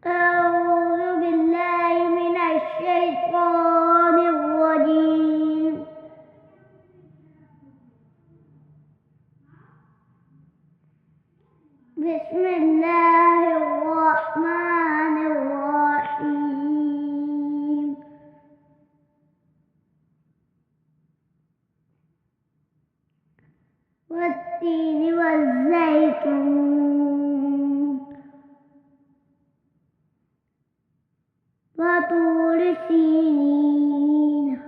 أعوذ بالله من الشيطان الرجيم. بسم الله الرحمن الرحيم. والتين والزيتون وطور سينين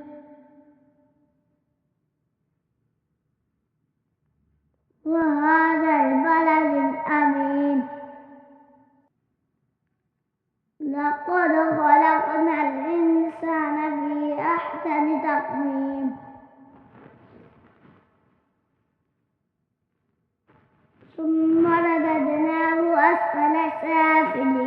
وهذا البلد الأمين. لقد خلقنا الإنسان في أحسن تقويم ثم رددناه أسفل سافلين